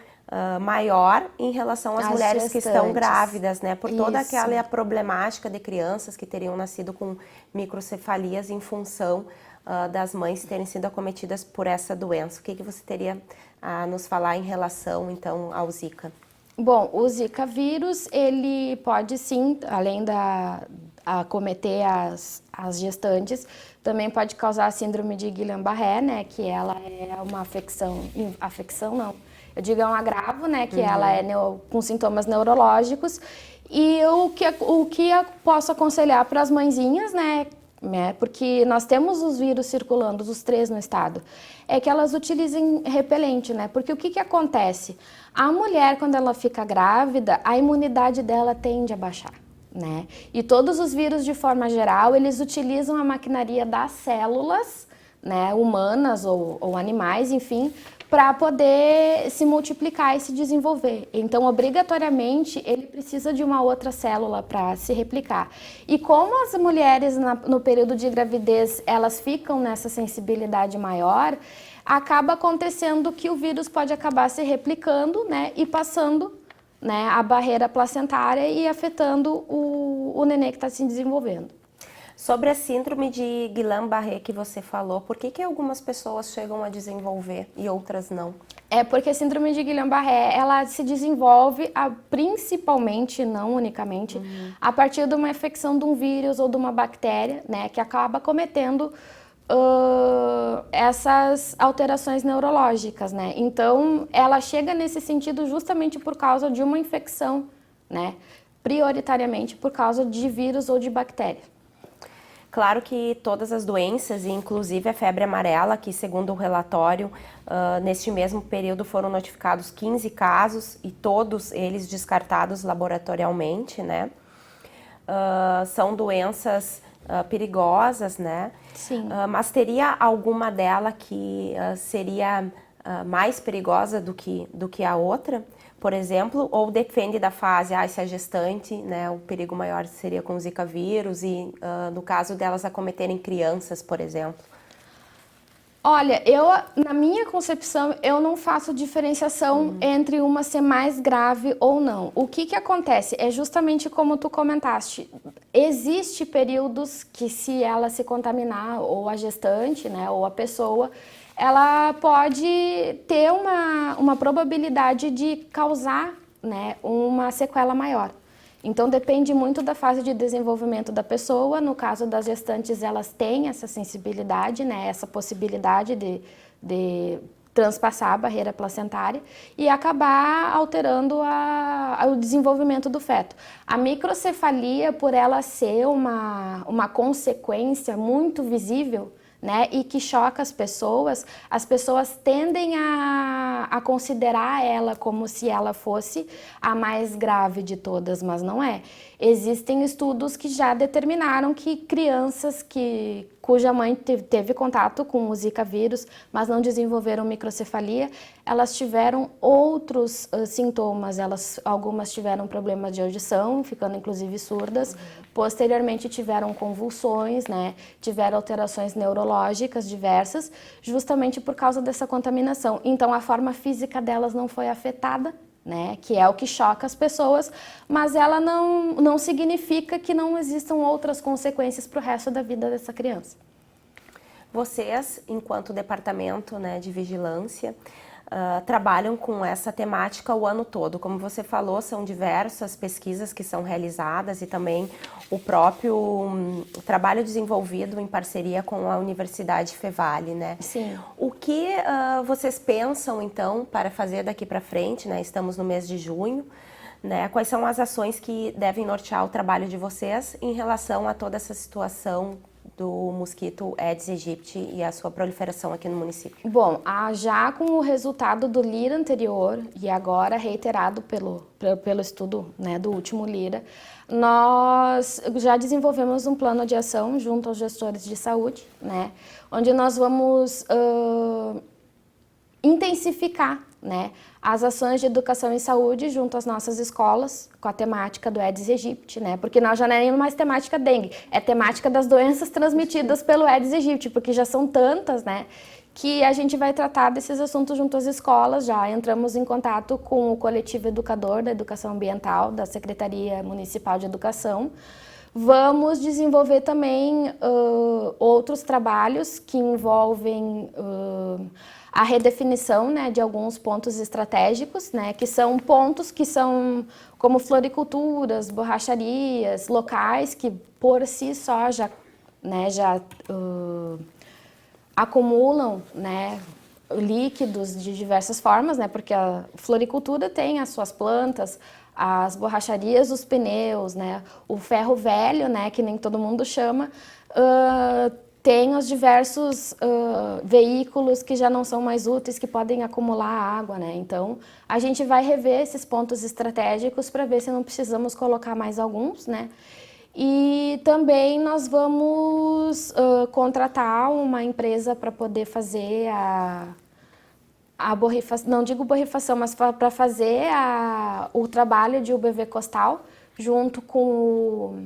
maior em relação às As mulheres que estão gestantes. grávidas, né? Por toda Isso. aquela problemática de crianças que teriam nascido com microcefalias em função das mães terem sido acometidas por essa doença. O que você teria a nos falar em relação, então, ao Zika? Bom, o Zika vírus, ele pode sim, além da acometer as gestantes, também pode causar a síndrome de Guillain-Barré, né? Que ela é uma afecção não. Eu digo é um agravo, né? Que ela é com sintomas neurológicos. E o que eu posso aconselhar para as mãezinhas, né? Porque nós temos os vírus circulando, os 3 no estado, é que elas utilizem repelente, né? Porque o que acontece? A mulher, quando ela fica grávida, a imunidade dela tende a baixar, né? E todos os vírus, de forma geral, eles utilizam a maquinaria das células, né? Humanas ou animais, enfim, para poder se multiplicar e se desenvolver. Então, obrigatoriamente, ele precisa de uma outra célula para se replicar. E como as mulheres, no período de gravidez, elas ficam nessa sensibilidade maior, acaba acontecendo que o vírus pode acabar se replicando, né, e passando, né, a barreira placentária e afetando o neném que está se desenvolvendo. Sobre a síndrome de Guillain-Barré que você falou, por que algumas pessoas chegam a desenvolver e outras não? É porque a síndrome de Guillain-Barré, ela se desenvolve principalmente, não unicamente, a partir de uma infecção de um vírus ou de uma bactéria, né, que acaba cometendo essas alterações neurológicas, né? Então, ela chega nesse sentido justamente por causa de uma infecção, né? Prioritariamente por causa de vírus ou de bactéria. Claro que todas as doenças, inclusive a febre amarela, que segundo o relatório, neste mesmo período foram notificados 15 casos e todos eles descartados laboratorialmente, né? São doenças perigosas, né? Sim. Mas teria alguma dela que seria mais perigosa do que a outra, por exemplo, ou depende da fase, se é gestante, né, o perigo maior seria com o Zika vírus e no caso delas acometerem crianças, por exemplo? Olha, na minha concepção, eu não faço diferenciação entre uma ser mais grave ou não. O que acontece? É justamente como tu comentaste. Existe períodos que se ela se contaminar, ou a gestante, né, ou a pessoa, ela pode ter uma probabilidade de causar, né, uma sequela maior. Então, depende muito da fase de desenvolvimento da pessoa. No caso das gestantes, elas têm essa sensibilidade, né, essa possibilidade de transpassar a barreira placentária e acabar alterando o desenvolvimento do feto. A microcefalia, por ela ser uma consequência muito visível, né, e que choca as pessoas tendem a considerar ela como se ela fosse a mais grave de todas, mas não é. Existem estudos que já determinaram que crianças cuja mãe teve contato com o Zika vírus, mas não desenvolveram microcefalia, elas tiveram outros sintomas. Algumas tiveram problemas de audição, ficando inclusive surdas. Posteriormente tiveram convulsões, né? Tiveram alterações neurológicas diversas, justamente por causa dessa contaminação. Então a forma física delas não foi afetada, né, que é o que choca as pessoas, mas ela não significa que não existam outras consequências para o resto da vida dessa criança. Vocês, enquanto departamento, né, de vigilância, trabalham com essa temática o ano todo. Como você falou, são diversas pesquisas que são realizadas e também o próprio trabalho desenvolvido em parceria com a Universidade Fevale, né? Sim. O que vocês pensam, então, para fazer daqui para frente, né? Estamos no mês de junho, né? Quais são as ações que devem nortear o trabalho de vocês em relação a toda essa situação do mosquito Aedes aegypti e a sua proliferação aqui no município? Bom, já com o resultado do LIRA anterior e agora reiterado pelo estudo, né, do último LIRA, nós já desenvolvemos um plano de ação junto aos gestores de saúde, né, onde nós vamos intensificar, né, as ações de educação em saúde junto às nossas escolas, com a temática do Aedes aegypti, né? Porque nós já não é mais temática dengue, é temática das doenças transmitidas pelo Aedes aegypti, porque já são tantas, né? Que a gente vai tratar desses assuntos junto às escolas. Já entramos em contato com o coletivo educador da educação ambiental, da Secretaria Municipal de Educação. Vamos desenvolver também outros trabalhos que envolvem a redefinição, né, de alguns pontos estratégicos, né, que são pontos que são como floriculturas, borracharias, locais que por si só já acumulam, né, líquidos de diversas formas, né, porque a floricultura tem as suas plantas, as borracharias, os pneus, né, o ferro velho, né, que nem todo mundo chama, tem os diversos veículos que já não são mais úteis, que podem acumular água, né? Então, a gente vai rever esses pontos estratégicos para ver se não precisamos colocar mais alguns, né? E também nós vamos contratar uma empresa para poder fazer a borrifação, não digo borrifação, mas para fazer o trabalho de UBV costal, junto com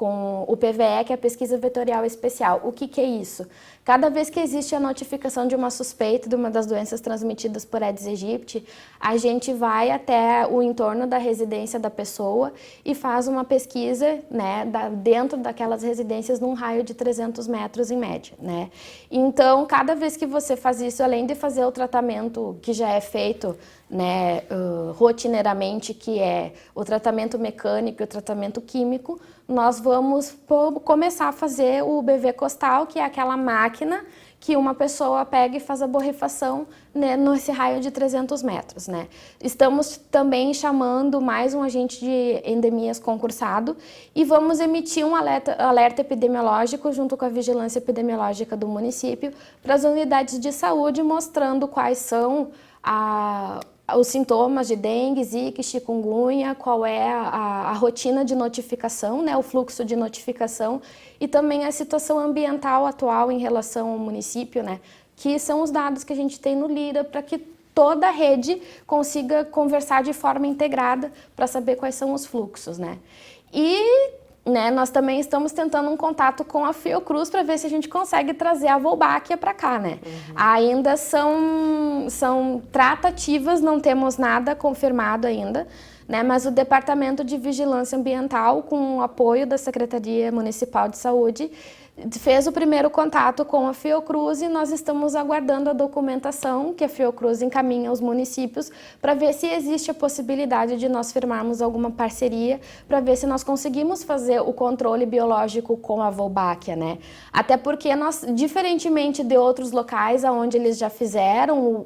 com o PVE, que é a pesquisa vetorial especial. O que é isso? Cada vez que existe a notificação de uma suspeita de uma das doenças transmitidas por Aedes aegypti, a gente vai até o entorno da residência da pessoa e faz uma pesquisa, né, dentro daquelas residências num raio de 300 metros em média, né? Então, cada vez que você faz isso, além de fazer o tratamento que já é feito, né, rotineiramente, que é o tratamento mecânico e o tratamento químico, nós vamos começar a fazer o BV costal, que é aquela máquina que uma pessoa pega e faz a borrifação, né, nesse raio de 300 metros. Né? Estamos também chamando mais um agente de endemias concursado e vamos emitir um alerta epidemiológico junto com a vigilância epidemiológica do município para as unidades de saúde, mostrando quais são os sintomas de dengue, zika, chikungunya, qual é a rotina de notificação, né, o fluxo de notificação e também a situação ambiental atual em relação ao município, né, que são os dados que a gente tem no Lira para que toda a rede consiga conversar de forma integrada para saber quais são os fluxos, né. E né, nós também estamos tentando um contato com a Fiocruz para ver se a gente consegue trazer a Wolbachia para cá, né? Ainda são tratativas, não temos nada confirmado ainda, né? Mas o Departamento de Vigilância Ambiental, com o apoio da Secretaria Municipal de Saúde, fez o primeiro contato com a Fiocruz e nós estamos aguardando a documentação que a Fiocruz encaminha aos municípios para ver se existe a possibilidade de nós firmarmos alguma parceria para ver se nós conseguimos fazer o controle biológico com a Wolbachia, né? Até porque nós, diferentemente de outros locais onde eles já fizeram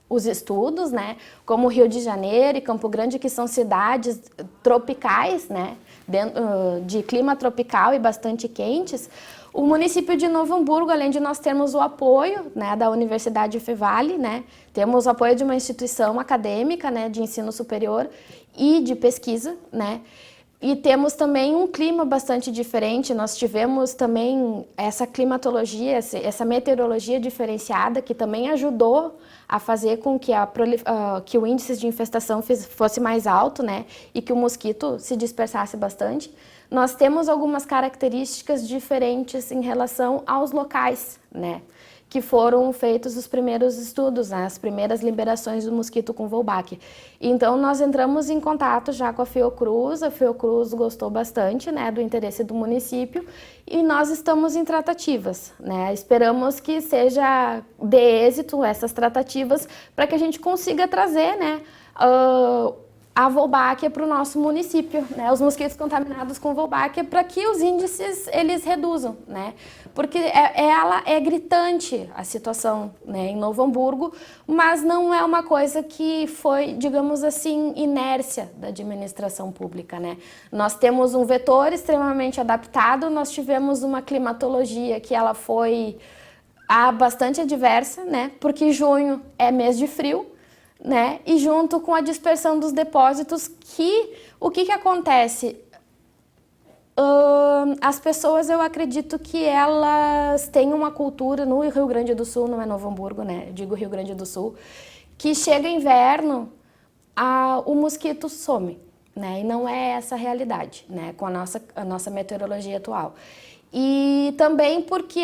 os estudos, né, como Rio de Janeiro e Campo Grande, que são cidades tropicais, né, de clima tropical e bastante quentes, o município de Novo Hamburgo, além de nós termos o apoio, né, da Universidade Fevale, né, temos o apoio de uma instituição acadêmica, né, de ensino superior e de pesquisa, né, e temos também um clima bastante diferente. Nós tivemos também essa climatologia, essa meteorologia diferenciada, que também ajudou a fazer com que, que o índice de infestação fosse mais alto, né? E que o mosquito se dispersasse bastante. Nós temos algumas características diferentes em relação aos locais, né? Que foram feitos os primeiros estudos, né, as primeiras liberações do mosquito com Wolbachia. Então, nós entramos em contato já com a Fiocruz gostou bastante, né, do interesse do município e nós estamos em tratativas, né, esperamos que seja de êxito essas tratativas para que a gente consiga trazer, né, a Wolbachia para o nosso município, né, os mosquitos contaminados com Wolbachia, para que os índices eles reduzam, né, porque ela é gritante a situação, né, em Novo Hamburgo, mas não é uma coisa que foi, digamos assim, inércia da administração pública, né. Nós temos um vetor extremamente adaptado, nós tivemos uma climatologia que ela foi bastante adversa, né, porque junho é mês de frio, né? E junto com a dispersão dos depósitos, o que acontece? As pessoas, eu acredito que elas têm uma cultura no Rio Grande do Sul, não é Novo Hamburgo, né? Eu digo Rio Grande do Sul, que chega inverno, o mosquito some, né? E não é essa a realidade, né? Com a nossa meteorologia atual. E também porque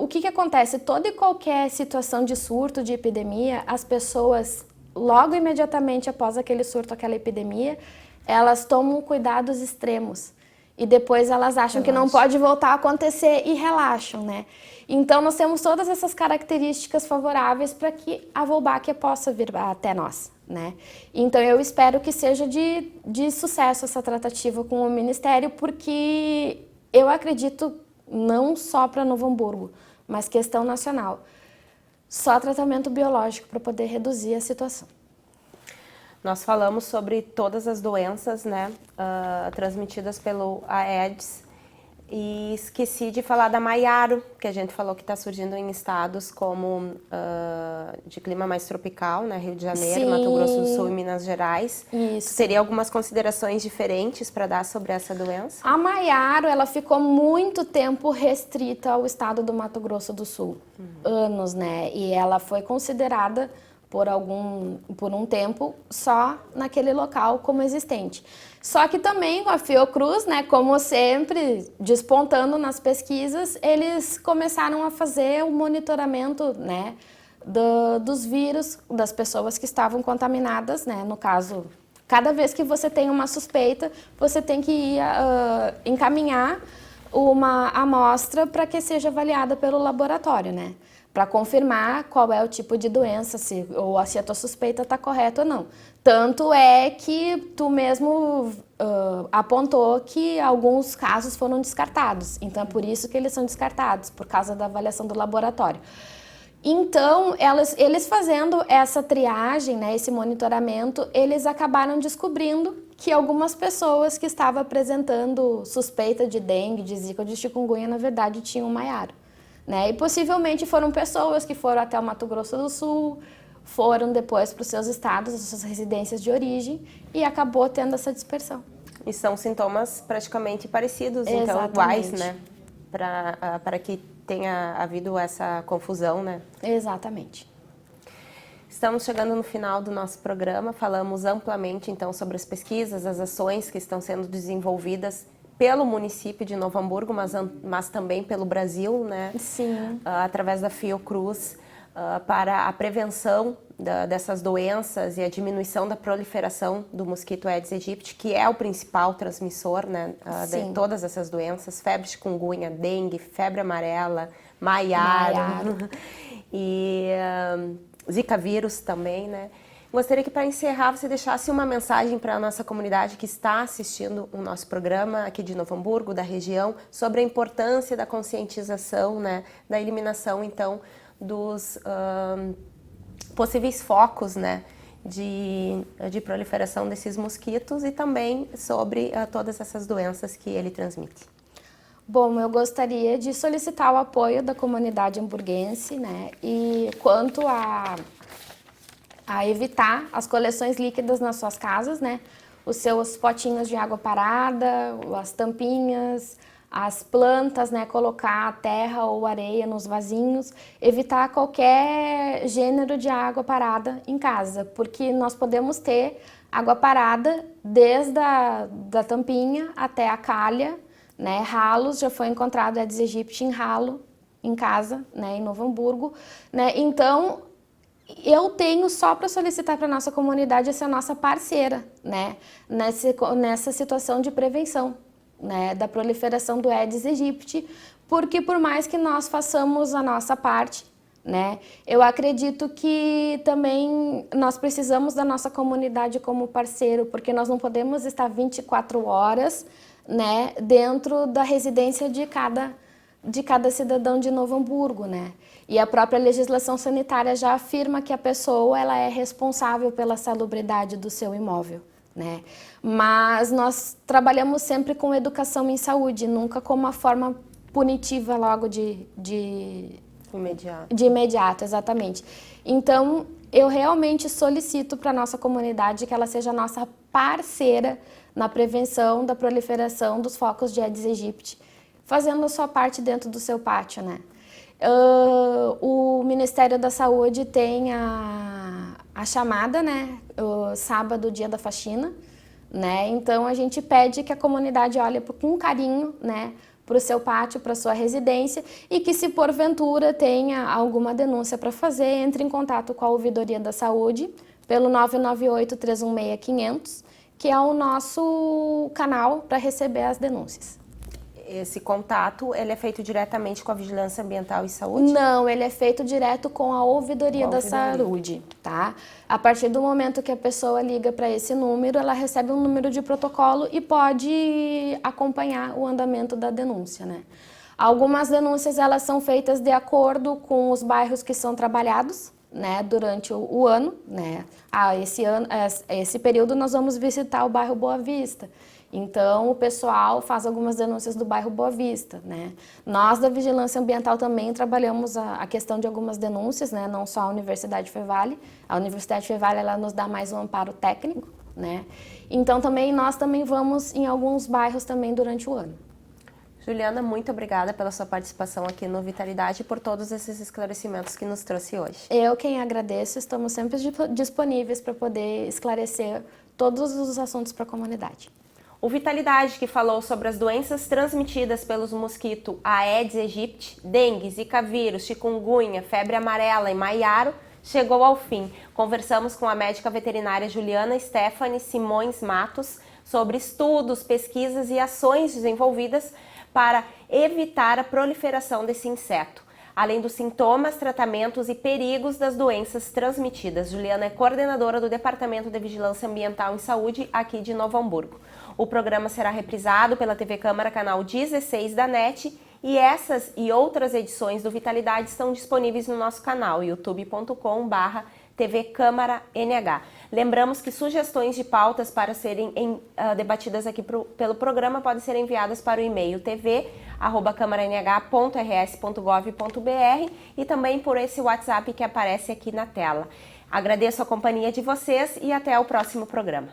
o que acontece? Toda e qualquer situação de surto, de epidemia, as pessoas, logo imediatamente após aquele surto, aquela epidemia, elas tomam cuidados extremos. E depois elas acham que não pode voltar a acontecer e relaxam, né? Então, nós temos todas essas características favoráveis para que a Wolbachia possa vir até nós, né? Então, eu espero que seja de sucesso essa tratativa com o Ministério, porque eu acredito não só para Novo Hamburgo, mas questão nacional. Só tratamento biológico para poder reduzir a situação. Nós falamos sobre todas as doenças, né, transmitidas pelo Aedes, e esqueci de falar da Maiaro, que a gente falou que está surgindo em estados como de clima mais tropical, né, Rio de Janeiro, Sim. Mato Grosso do Sul e Minas Gerais. Isso. Teria algumas considerações diferentes para dar sobre essa doença? A Maiaro, ela ficou muito tempo restrita ao estado do Mato Grosso do Sul, anos, né, e ela foi considerada por um tempo só naquele local como existente. Só que também com a Fiocruz, né, como sempre, despontando nas pesquisas, eles começaram a fazer o monitoramento, né, dos vírus das pessoas que estavam contaminadas, né, no caso, cada vez que você tem uma suspeita, você tem que ir encaminhar uma amostra para que seja avaliada pelo laboratório, né? Para confirmar qual é o tipo de doença, se a tua suspeita está correta ou não. Tanto é que tu mesmo apontou que alguns casos foram descartados. Então, é por isso que eles são descartados, por causa da avaliação do laboratório. Então, eles fazendo essa triagem, né, esse monitoramento, eles acabaram descobrindo que algumas pessoas que estavam apresentando suspeita de dengue, de zika ou de chikungunya, na verdade, tinham maiaro. Né? E possivelmente foram pessoas que foram até o Mato Grosso do Sul, foram depois para os seus estados, as suas residências de origem, e acabou tendo essa dispersão. E são sintomas praticamente parecidos, então Exatamente. iguais, né? Para que tenha havido essa confusão, né? Exatamente. Estamos chegando no final do nosso programa, falamos amplamente então sobre as pesquisas, as ações que estão sendo desenvolvidas pelo município de Novo Hamburgo, mas também pelo Brasil, né? Sim. Através da Fiocruz, para a prevenção dessas doenças e a diminuição da proliferação do mosquito Aedes aegypti, que é o principal transmissor, né, de todas essas doenças, febre chikungunya, dengue, febre amarela, maiaro. E zika vírus também, né? Gostaria que, para encerrar, você deixasse uma mensagem para a nossa comunidade que está assistindo o nosso programa aqui de Novo Hamburgo, da região, sobre a importância da conscientização, né, da eliminação, então, dos possíveis focos, né, de proliferação desses mosquitos e também sobre todas essas doenças que ele transmite. Bom, eu gostaria de solicitar o apoio da comunidade hamburguense, né, e quanto a evitar as coleções líquidas nas suas casas, né? Os seus potinhos de água parada, as tampinhas, as plantas, né? Colocar terra ou areia nos vasinhos, evitar qualquer gênero de água parada em casa, porque nós podemos ter água parada desde da tampinha até a calha, né? Ralos, já foi encontrado Aedes aegypti em ralo em casa, né? Em Novo Hamburgo, né? Então, eu tenho só para solicitar para a nossa comunidade essa nossa parceira, né, nessa situação de prevenção, né, da proliferação do Aedes aegypti, porque por mais que nós façamos a nossa parte, né, eu acredito que também nós precisamos da nossa comunidade como parceiro, porque nós não podemos estar 24 horas, né, dentro da residência de cada cidadão de Novo Hamburgo, né? E a própria legislação sanitária já afirma que a pessoa ela é responsável pela salubridade do seu imóvel, né? Mas nós trabalhamos sempre com educação em saúde, nunca como uma forma punitiva logo de imediato, exatamente. Então, eu realmente solicito para a nossa comunidade que ela seja nossa parceira na prevenção da proliferação dos focos de Aedes aegypti, fazendo a sua parte dentro do seu pátio, né? O Ministério da Saúde tem a chamada, né? O sábado, dia da faxina, né? Então a gente pede que a comunidade olhe com carinho, né, para o seu pátio, para a sua residência, e que, se porventura tenha alguma denúncia para fazer, entre em contato com a Ouvidoria da Saúde pelo 998-316-500, que é o nosso canal para receber as denúncias. Esse contato, ele é feito diretamente com a Vigilância Ambiental e Saúde? Não, ele é feito direto com a Ouvidoria da Saúde, tá? A partir do momento que a pessoa liga para esse número, ela recebe um número de protocolo e pode acompanhar o andamento da denúncia, né? Algumas denúncias, elas são feitas de acordo com os bairros que são trabalhados, né, durante o ano, né? Esse período nós vamos visitar o bairro Boa Vista. Então, o pessoal faz algumas denúncias do bairro Boa Vista, né? Nós, da Vigilância Ambiental, também trabalhamos a questão de algumas denúncias, né? Não só a Universidade Fevale. A Universidade Fevale, ela nos dá mais um amparo técnico, né? Então, nós também vamos em alguns bairros também durante o ano. Juliana, muito obrigada pela sua participação aqui no Vitalidade e por todos esses esclarecimentos que nos trouxe hoje. Eu quem agradeço, estamos sempre disponíveis para poder esclarecer todos os assuntos para a comunidade. O Vitalidade, que falou sobre as doenças transmitidas pelos mosquitos Aedes aegypti, dengue, zika vírus, chikungunya, febre amarela e maiaro, chegou ao fim. Conversamos com a médica veterinária Juliana Stephanie Simões Matos sobre estudos, pesquisas e ações desenvolvidas para evitar a proliferação desse inseto, além dos sintomas, tratamentos e perigos das doenças transmitidas. Juliana é coordenadora do Departamento de Vigilância Ambiental e Saúde aqui de Novo Hamburgo. O programa será reprisado pela TV Câmara, canal 16 da NET, e essas e outras edições do Vitalidade estão disponíveis no nosso canal, youtube.com/TV Câmara NH. Lembramos que sugestões de pautas para serem debatidas aqui pelo programa podem ser enviadas para o e-mail tv@câmaranh.rs.gov.br e também por esse WhatsApp que aparece aqui na tela. Agradeço a companhia de vocês e até o próximo programa.